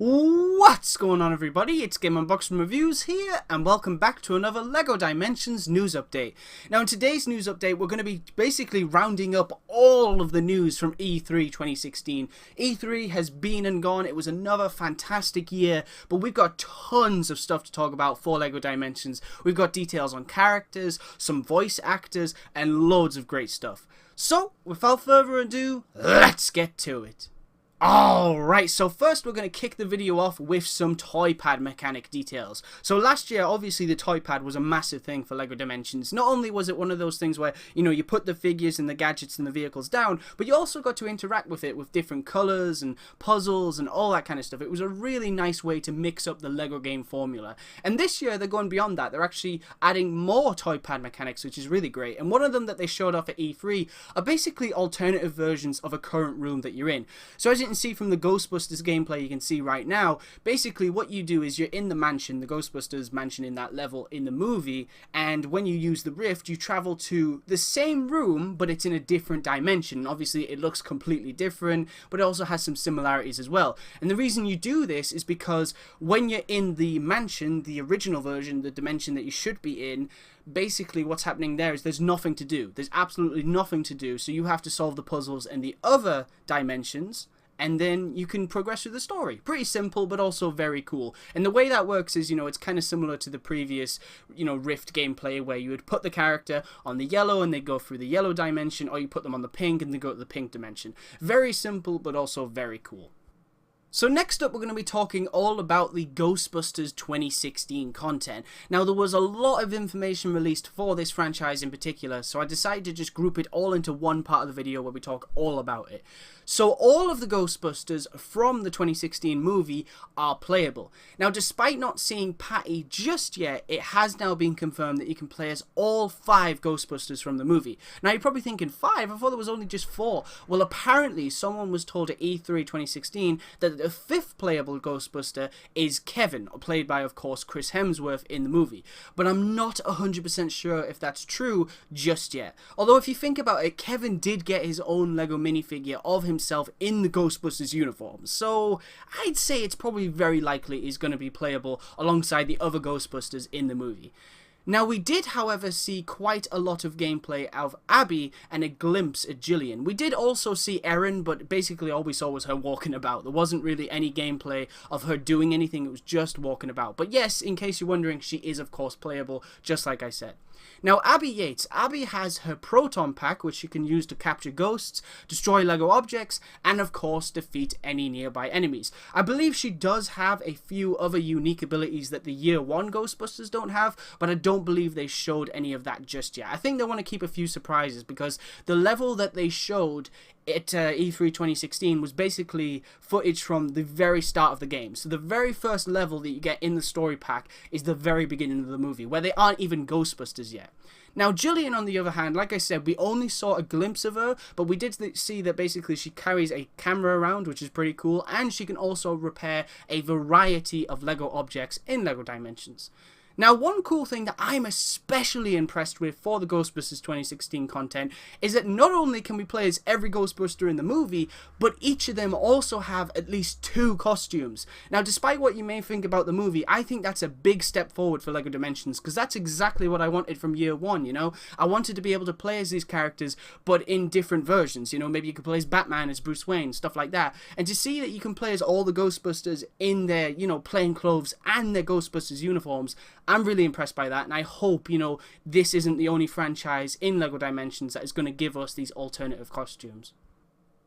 What's going on, everybody? It's Game Unboxing Reviews here, and welcome back to another LEGO Dimensions news update. Now, in today's news update, we're going to be basically rounding up all of the news from E3 2016. E3 has been and gone. It was another fantastic year, but we've got tons of stuff to talk about for LEGO Dimensions. We've got details on characters, some voice actors, and loads of great stuff. So, without further ado, let's get to it. Alright, so first we're going to kick the video off with some toy pad mechanic details. So last year, obviously the toy pad was a massive thing for LEGO Dimensions. Not only was it one of those things where, you put the figures and the gadgets and the vehicles down, but you also got to interact with it with different colours and puzzles and all that kind of stuff. It was a really nice way to mix up the LEGO game formula. And this year they're going beyond that. They're actually adding more toy pad mechanics, which is really great. And one of them that they showed off at E3 are basically alternative versions of a current room that you're in. So as you can see from the Ghostbusters gameplay you can see right now, basically what you do is you're in the mansion, the Ghostbusters mansion in that level in the movie, and when you use the rift you travel to the same room but it's in a different dimension. Obviously it looks completely different, but it also has some similarities as well. And the reason you do this is because when you're in the mansion, the original version, the dimension that you should be in, basically what's happening there is there's nothing to do. There's absolutely nothing to do, so you have to solve the puzzles in the other dimensions, and then you can progress through the story. Pretty simple, but also very cool. And the way that works is, it's kind of similar to the previous, Rift gameplay, where you would put the character on the yellow and they go through the yellow dimension, or you put them on the pink and they go to the pink dimension. Very simple, but also very cool. So next up we're going to be talking all about the Ghostbusters 2016 content. Now there was a lot of information released for this franchise in particular, so I decided to just group it all into one part of the video where we talk all about it. So all of the Ghostbusters from the 2016 movie are playable. Now despite not seeing Patty just yet, it has now been confirmed that you can play as all 5 Ghostbusters from the movie. Now you're probably thinking 5? I thought there was only just 4. Well, apparently someone was told at E3 2016 that the 5th playable Ghostbuster is Kevin, played by, of course, Chris Hemsworth in the movie. But I'm not 100% sure if that's true just yet. Although if you think about it, Kevin did get his own Lego minifigure of himself in the Ghostbusters uniform. So I'd say it's probably very likely he's going to be playable alongside the other Ghostbusters in the movie. Now we did, however, see quite a lot of gameplay of Abby and a glimpse at Jillian. We did also see Erin, but basically all we saw was her walking about. There wasn't really any gameplay of her doing anything, it was just walking about. But yes, in case you're wondering, she is of course playable, just like I said. Now Abby Yates. Abby has her proton pack, which she can use to capture ghosts, destroy Lego objects, and of course defeat any nearby enemies. I believe she does have a few other unique abilities that the Year 1 Ghostbusters don't have, but I don't believe they showed any of that just yet. I think they want to keep a few surprises, because the level that they showed at E3 2016 was basically footage from the very start of the game. So the very first level that you get in the story pack is the very beginning of the movie, where they aren't even Ghostbusters yet. Now Jillian, on the other hand, like I said, we only saw a glimpse of her, but we did see that basically she carries a camera around, which is pretty cool, and she can also repair a variety of Lego objects in Lego Dimensions. Now, one cool thing that I'm especially impressed with for the Ghostbusters 2016 content is that not only can we play as every Ghostbuster in the movie, but each of them also have at least 2 costumes. Now, despite what you may think about the movie, I think that's a big step forward for LEGO Dimensions, because that's exactly what I wanted from Year 1, I wanted to be able to play as these characters, but in different versions, maybe you could play as Batman, as Bruce Wayne, stuff like that. And to see that you can play as all the Ghostbusters in their, plain clothes and their Ghostbusters uniforms, I'm really impressed by that, and I hope, this isn't the only franchise in LEGO Dimensions that is going to give us these alternative costumes.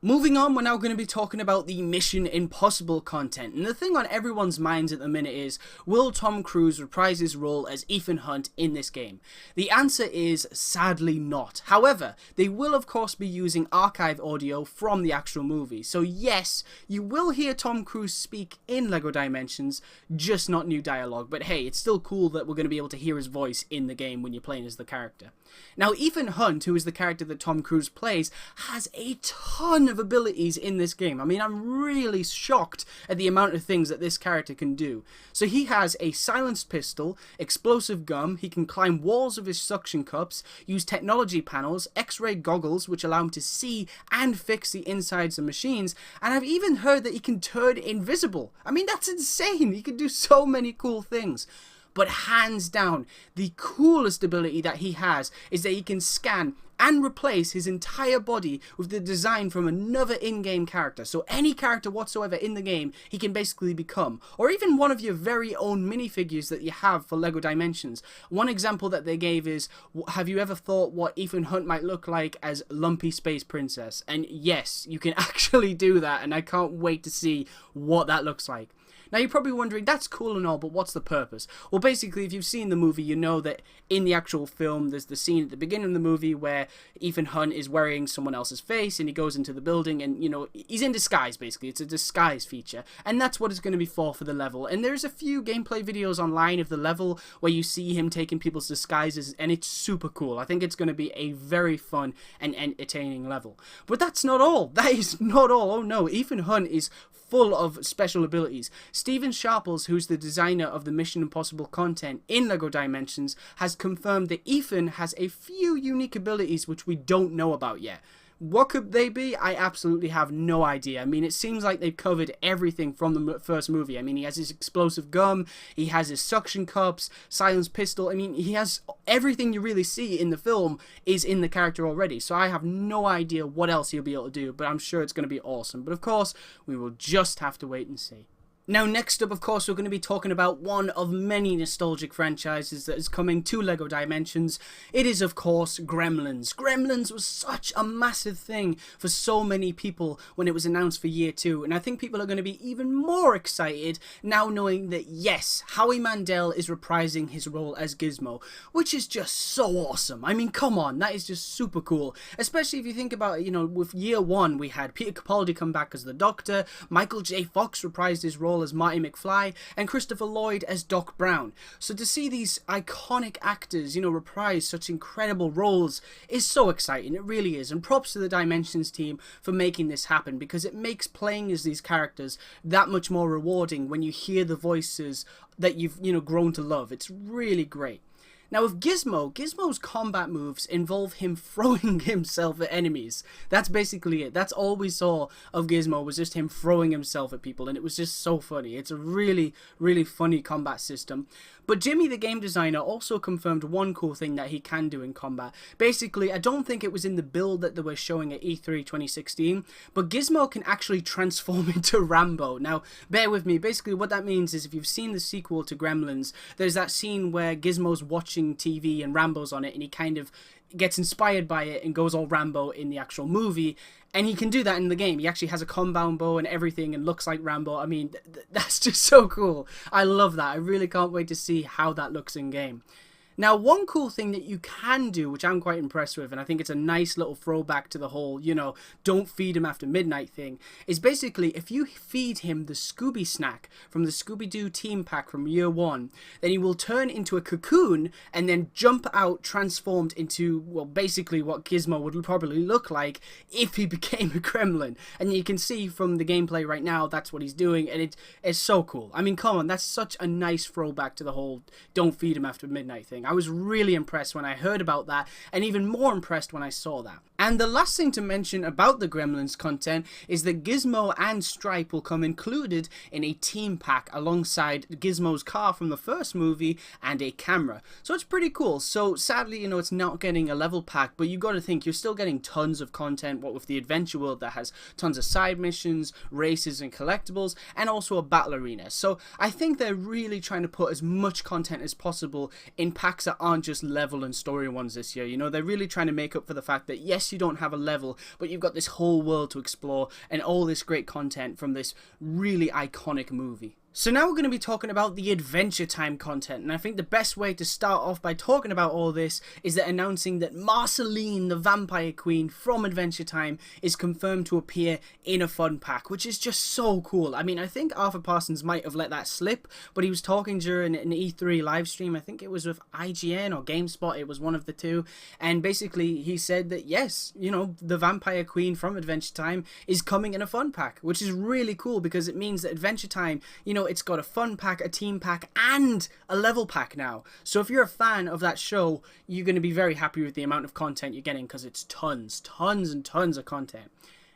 Moving on, we're now going to be talking about the Mission Impossible content, and the thing on everyone's minds at the minute is, will Tom Cruise reprise his role as Ethan Hunt in this game? The answer is, sadly not. However, they will of course be using archive audio from the actual movie, so yes, you will hear Tom Cruise speak in LEGO Dimensions, just not new dialogue, but hey, it's still cool that we're going to be able to hear his voice in the game when you're playing as the character. Now, Ethan Hunt, who is the character that Tom Cruise plays, has a ton of abilities in this game. I mean, I'm really shocked at the amount of things that this character can do. So he has a silenced pistol, explosive gum, he can climb walls with his suction cups, use technology panels, X-ray goggles which allow him to see and fix the insides of machines, and I've even heard that he can turn invisible. I mean, that's insane. He can do so many cool things. But hands down, the coolest ability that he has is that he can scan and replace his entire body with the design from another in-game character. So any character whatsoever in the game, he can basically become. Or even one of your very own minifigures that you have for LEGO Dimensions. One example that they gave is, have you ever thought what Ethan Hunt might look like as Lumpy Space Princess? And yes, you can actually do that, and I can't wait to see what that looks like. Now you're probably wondering, that's cool and all, but what's the purpose? Well, basically, if you've seen the movie, you know that in the actual film, there's the scene at the beginning of the movie where Ethan Hunt is wearing someone else's face and he goes into the building and, you know, he's in disguise, basically. It's a disguise feature. And that's what it's going to be for the level. And there's a few gameplay videos online of the level where you see him taking people's disguises, and it's super cool. I think it's going to be a very fun and entertaining level. But that's not all. That is not all. Oh no, Ethan Hunt is full of special abilities. Steven Sharples, who's the designer of the Mission Impossible content in LEGO Dimensions, has confirmed that Ethan has a few unique abilities which we don't know about yet. What could they be? I absolutely have no idea. I mean, it seems like they've covered everything from the first movie. I mean, he has his explosive gum, he has his suction cups, silenced pistol. I mean, he has everything you really see in the film is in the character already. So I have no idea what else he'll be able to do, but I'm sure it's going to be awesome. But of course, we will just have to wait and see. Now, next up, of course, we're going to be talking about one of many nostalgic franchises that is coming to LEGO Dimensions. It is, of course, Gremlins. Gremlins was such a massive thing for so many people when it was announced for year 2, and I think people are going to be even more excited now knowing that, yes, Howie Mandel is reprising his role as Gizmo, which is just so awesome. I mean, come on, that is just super cool, especially if you think about it, you know, with year 1, we had Peter Capaldi come back as the Doctor, Michael J. Fox reprised his role as Marty McFly, and Christopher Lloyd as Doc Brown. So to see these iconic actors, you know, reprise such incredible roles is so exciting. It really is. And props to the Dimensions team for making this happen, because it makes playing as these characters that much more rewarding when you hear the voices that you've, you know, grown to love. It's really great. Now with Gizmo, Gizmo's combat moves involve him throwing himself at enemies. That's basically it. That's all we saw of Gizmo, was just him throwing himself at people, and it was just so funny. It's a really, really funny combat system. But Jimmy, the game designer, also confirmed one cool thing that he can do in combat. Basically, I don't think it was in the build that they were showing at E3 2016, but Gizmo can actually transform into Rambo. Now, bear with me. Basically, what that means is if you've seen the sequel to Gremlins, there's that scene where Gizmo's watching TV and Rambo's on it, and he kind of gets inspired by it and goes all Rambo in the actual movie, and he can do that in the game. He actually has a compound bow and everything and looks like Rambo. I mean, that's just so cool. I love that. I really can't wait to see how that looks in game. Now, one cool thing that you can do, which I'm quite impressed with, and I think it's a nice little throwback to the whole, you know, don't feed him after midnight thing, is basically if you feed him the Scooby snack from the Scooby-Doo team pack from year 1, then he will turn into a cocoon and then jump out transformed into, well, basically what Gizmo would probably look like if he became a gremlin. And you can see from the gameplay right now, that's what he's doing, and it is so cool. I mean, come on, that's such a nice throwback to the whole don't feed him after midnight thing. I was really impressed when I heard about that, and even more impressed when I saw that. And the last thing to mention about the Gremlins content is that Gizmo and Stripe will come included in a team pack alongside Gizmo's car from the first movie and a camera. So it's pretty cool. So sadly, you know, it's not getting a level pack, but you got to think you're still getting tons of content, what with the adventure world that has tons of side missions, races and collectibles, and also a battle arena. So I think they're really trying to put as much content as possible in packs that aren't just level and story ones this year. You know, they're really trying to make up for the fact that yes, you don't have a level, but you've got this whole world to explore and all this great content from this really iconic movie. So now we're going to be talking about the Adventure Time content, and I think the best way to start off by talking about all this is that announcing that Marceline, the Vampire Queen from Adventure Time, is confirmed to appear in a fun pack, which is just so cool. I mean, I think Arthur Parsons might have let that slip, but he was talking during an E3 live stream. I think it was with IGN or GameSpot, it was one of the two, and basically he said that yes, you know, the Vampire Queen from Adventure Time is coming in a fun pack, which is really cool because it means that Adventure Time, you know, it's got a fun pack, a team pack, and a level pack now. So if you're a fan of that show, you're going to be very happy with the amount of content you're getting because it's tons and tons of content.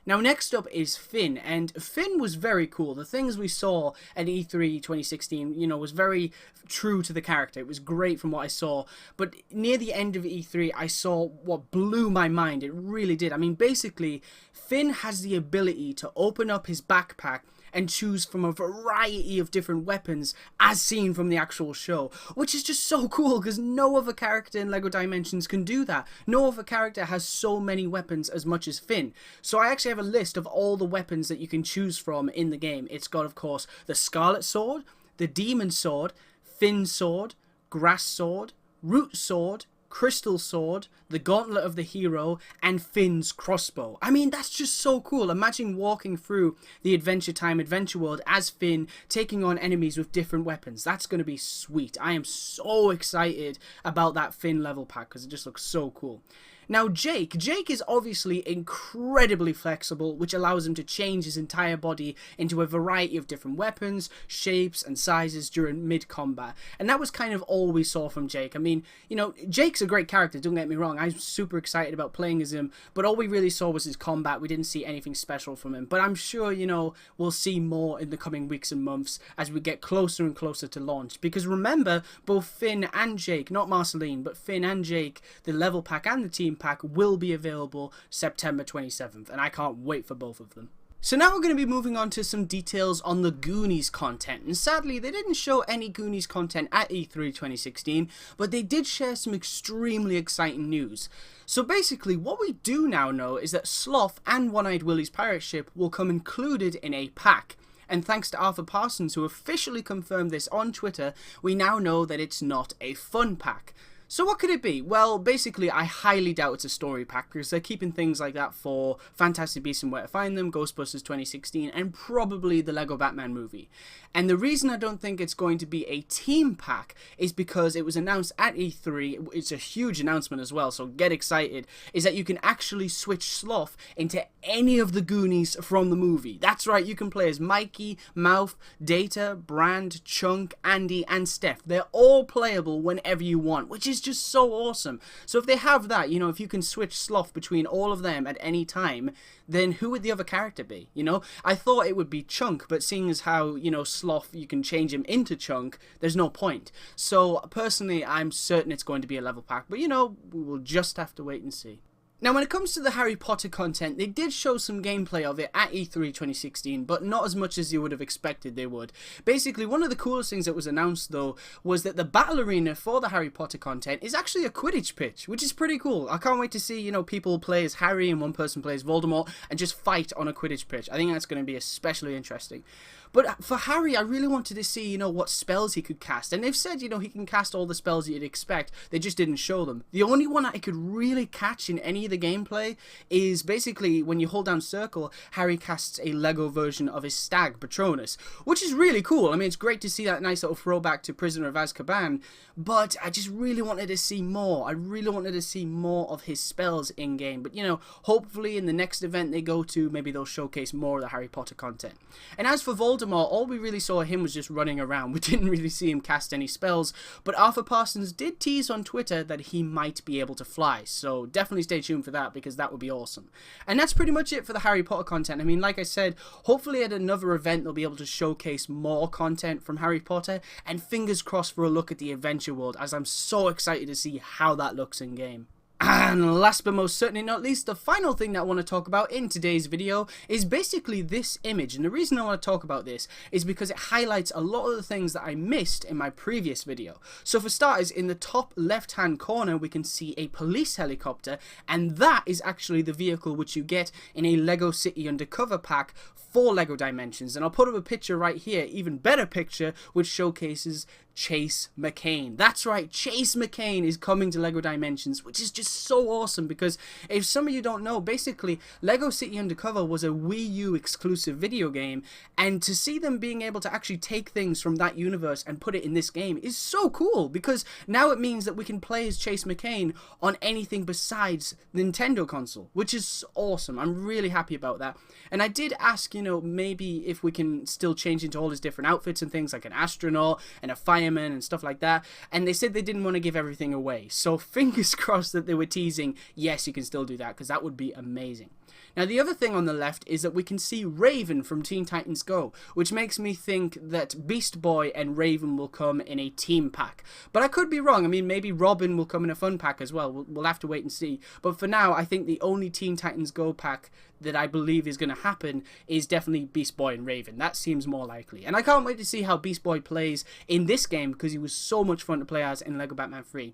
Now next up is Finn, and Finn was very cool. The things we saw at E3 2016, you know, was very true to the character. It was great from what I saw, but near the end of E3 I saw what blew my mind. It really did. I mean, basically Finn has the ability to open up his backpack and choose from a variety of different weapons as seen from the actual show, which is just so cool because no other character in LEGO Dimensions can do that. No other character has so many weapons as much as Finn. So I actually have a list of all the weapons that you can choose from in the game. It's got, of course, the Scarlet Sword, the Demon Sword, Finn's Sword, Grass Sword, Root Sword, Crystal Sword, the Gauntlet of the Hero, and Finn's Crossbow. I mean, that's just so cool. Imagine walking through the Adventure Time adventure world as Finn, taking on enemies with different weapons. That's going to be sweet. I am so excited about that Finn level pack because it just looks so cool. Now Jake is obviously incredibly flexible, which allows him to change his entire body into a variety of different weapons, shapes and sizes during mid-combat. And that was kind of all we saw from Jake. I mean, you know, Jake's a great character, don't get me wrong. I'm super excited about playing as him, but all we really saw was his combat. We didn't see anything special from him. But I'm sure, you know, we'll see more in the coming weeks and months as we get closer and closer to launch. Because remember, both Finn and Jake, not Marceline, but Finn and Jake, the level pack and the team pack will be available September 27th, and I can't wait for both of them. So now we're going to be moving on to some details on the Goonies content, and sadly they didn't show any Goonies content at E3 2016, but they did share some extremely exciting news. So basically what we do now know is that Sloth and One-Eyed Willie's pirate ship will come included in a pack. And thanks to Arthur Parsons, who officially confirmed this on Twitter, we now know that it's not a fun pack. So what could it be? Well, basically, I highly doubt it's a story pack because they're keeping things like that for Fantastic Beasts and Where to Find Them, Ghostbusters 2016, and probably the Lego Batman movie. And the reason I don't think it's going to be a team pack is because it was announced at E3, it's a huge announcement as well, so get excited, is that you can actually switch Sloth into any of the Goonies from the movie. That's right, you can play as Mikey, Mouth, Data, Brand, Chunk, Andy, and Steph. They're all playable whenever you want, which is just so awesome. So if they have that, you know, if you can switch Sloth between all of them at any time, then who would the other character be? You know, I thought it would be Chunk, but seeing as how, you know, Sloth, you can change him into Chunk, there's no point. So personally, I'm certain it's going to be a level pack, but you know, we will just have to wait and see. Now, when it comes to the Harry Potter content, they did show some gameplay of it at E3 2016, but not as much as you would have expected they would. Basically, one of the coolest things that was announced, though, was that the battle arena for the Harry Potter content is actually a Quidditch pitch, which is pretty cool. I can't wait to see, you know, people play as Harry and one person plays Voldemort and just fight on a Quidditch pitch. I think that's going to be especially interesting. But for Harry, I really wanted to see, you know, what spells he could cast. And they've said, you know, he can cast all the spells that you'd expect. They just didn't show them. The only one I could really catch in any of the gameplay is basically when you hold down circle, Harry casts a Lego version of his stag, Patronus, which is really cool. I mean, it's great to see that nice little throwback to Prisoner of Azkaban, but I just really wanted to see more. I really wanted to see more of his spells in-game. But, you know, hopefully in the next event they go to, maybe they'll showcase more of the Harry Potter content. And as for Voldemort, all we really saw him was just running around. We didn't really see him cast any spells, but Arthur Parsons did tease on Twitter that he might be able to fly, so definitely stay tuned for that because that would be awesome. And that's pretty much it for the Harry Potter content. I mean, like I said, hopefully at another event they'll be able to showcase more content from Harry Potter, and fingers crossed for a look at the adventure world, as I'm so excited to see how that looks in game. And last but most certainly not least, the final thing that I want to talk about in today's video is basically this image. And the reason I want to talk about this is because it highlights a lot of the things that I missed in my previous video. So for starters, in the top left hand corner we can see a police helicopter, and that is actually the vehicle which you get in a Lego City Undercover pack for Lego Dimensions. And I'll put up a picture right here, even better picture, which showcases Chase McCain. That's right, Chase McCain is coming to Lego Dimensions, which is just so awesome, because if some of you don't know, basically Lego City Undercover was a Wii U exclusive video game, and to see them being able to actually take things from that universe and put it in this game is so cool, because now it means that we can play as Chase McCain on anything besides Nintendo console, which is awesome. I'm really happy about that. And I did ask, you know, maybe if we can still change into all his different outfits and things, like an astronaut and a fireman and stuff like that, and they said they didn't want to give everything away, so fingers crossed that they were teasing, yes, you can still do that, because that would be amazing. Now the other thing on the left is that we can see Raven from Teen Titans Go, which makes me think that Beast Boy and Raven will come in a team pack, but I could be wrong. I mean, maybe Robin will come in a fun pack as well. We'll have to wait and see, but for now I think the only Teen Titans Go pack that I believe is going to happen is definitely Beast Boy and Raven. That seems more likely, and I can't wait to see how Beast Boy plays in this game, because he was so much fun to play as in Lego Batman 3.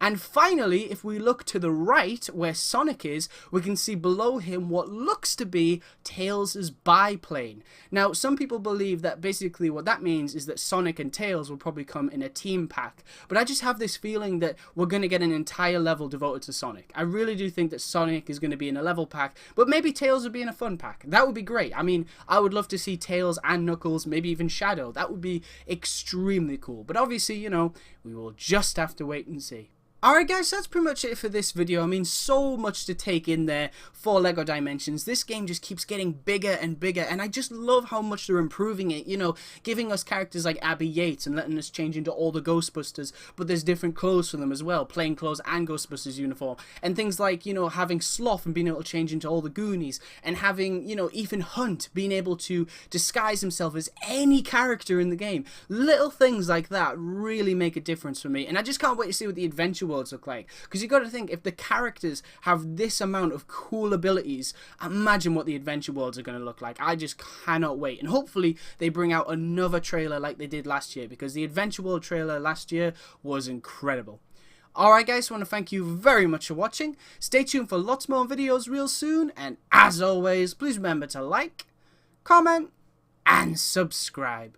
And finally, if we look to the right, where Sonic is, we can see below him what looks to be Tails' biplane. Now, some people believe that basically what that means is that Sonic and Tails will probably come in a team pack. But I just have this feeling that we're going to get an entire level devoted to Sonic. I really do think that Sonic is going to be in a level pack, but maybe Tails would be in a fun pack. That would be great. I mean, I would love to see Tails and Knuckles, maybe even Shadow. That would be extremely cool. But obviously, you know, we will just have to wait and see. Alright guys, that's pretty much it for this video. I mean, so much to take in there for Lego Dimensions. This game just keeps getting bigger and bigger, and I just love how much they're improving it, you know, giving us characters like Abby Yates and letting us change into all the Ghostbusters, but there's different clothes for them as well, plain clothes and Ghostbusters uniform, and things like, you know, having Sloth and being able to change into all the Goonies, and having, you know, Ethan Hunt being able to disguise himself as any character in the game. Little things like that really make a difference for me, and I just can't wait to see what the adventure worlds look like, because you got to think, if the characters have this amount of cool abilities, imagine what the adventure worlds are going to look like. I just cannot wait, and hopefully they bring out another trailer like they did last year, because the adventure world trailer last year was incredible. Alright guys, I want to thank you very much for watching. Stay tuned for lots more videos real soon, and as always, please remember to like, comment and subscribe.